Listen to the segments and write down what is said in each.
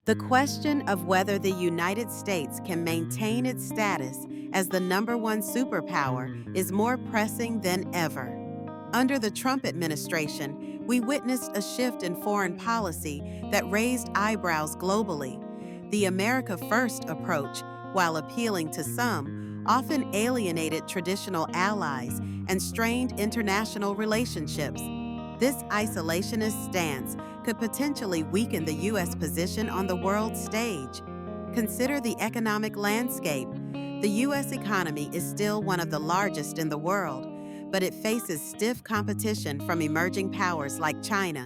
The question of whether the United States can maintain its status as the #1 superpower is more pressing than ever. Under the Trump administration, we witnessed a shift in foreign policy that raised eyebrows globally. The America First approach, while appealing to some, often alienated traditional allies and strained international relationships. This isolationist stance could potentially weaken the U.S. position on the world stage. Consider the economic landscape. The U.S. economy is still one of the largest in the world, but it faces stiff competition from emerging powers like China.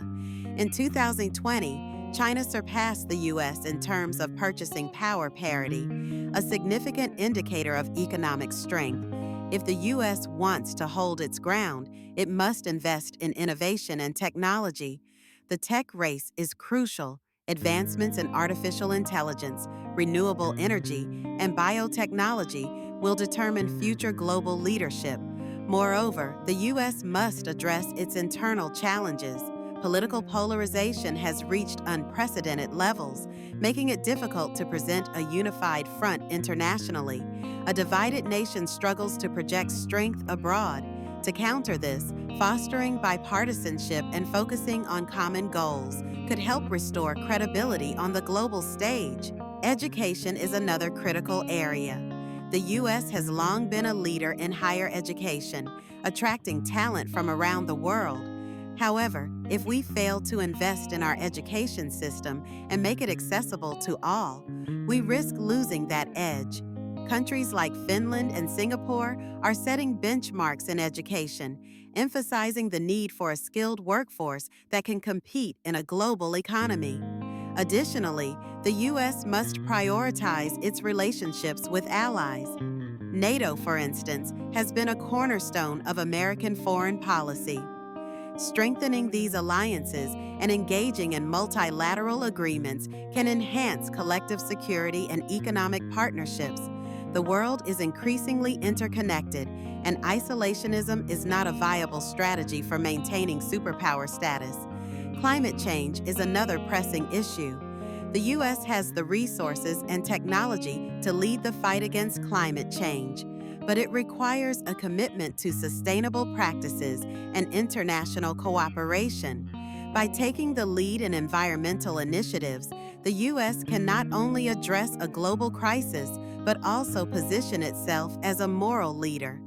In 2020, China surpassed the U.S. in terms of purchasing power parity, a significant indicator of economic strength. If the U.S. wants to hold its ground, it must invest in innovation and technology. The tech race is crucial. Advancements in artificial intelligence, renewable energy, and biotechnology will determine future global leadership. Moreover, the U.S. must address its internal challenges. Political polarization has reached unprecedented levels, making it difficult to present a unified front internationally. A divided nation struggles to project strength abroad. To counter this, fostering bipartisanship and focusing on common goals could help restore credibility on the global stage. Education is another critical area. The U.S. has long been a leader in higher education, attracting talent from around the world. However, if we fail to invest in our education system and make it accessible to all, we risk losing that edge. Countries like Finland and Singapore are setting benchmarks in education, emphasizing the need for a skilled workforce that can compete in a global economy. Additionally, the U.S. must prioritize its relationships with allies. NATO, for instance, has been a cornerstone of American foreign policy. Strengthening these alliances and engaging in multilateral agreements can enhance collective security and economic partnerships. The world is increasingly interconnected, and isolationism is not a viable strategy for maintaining superpower status. Climate change is another pressing issue. The U.S. has the resources and technology to lead the fight against climate change, but it requires a commitment to sustainable practices and international cooperation. By taking the lead in environmental initiatives, the U.S. can not only address a global crisis, but also position itself as a moral leader.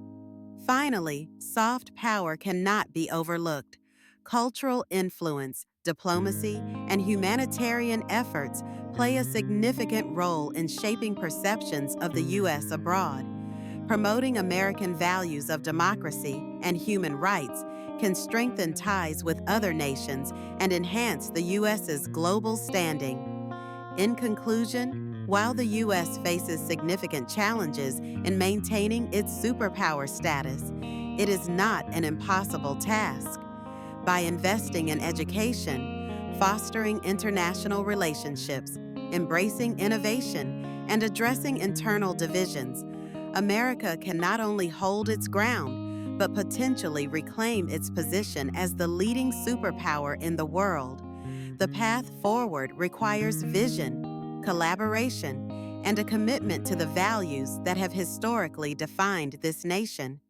Finally, soft power cannot be overlooked. Cultural influence, diplomacy, and humanitarian efforts play a significant role in shaping perceptions of the U.S. abroad. Promoting American values of democracy and human rights can strengthen ties with other nations and enhance the U.S.'s global standing. In conclusion, while the U.S. faces significant challenges in maintaining its superpower status, it is not an impossible task. By investing in education, fostering international relationships, embracing innovation, and addressing internal divisions, America can not only hold its ground, but potentially reclaim its position as the leading superpower in the world. The path forward requires vision, collaboration, and a commitment to the values that have historically defined this nation.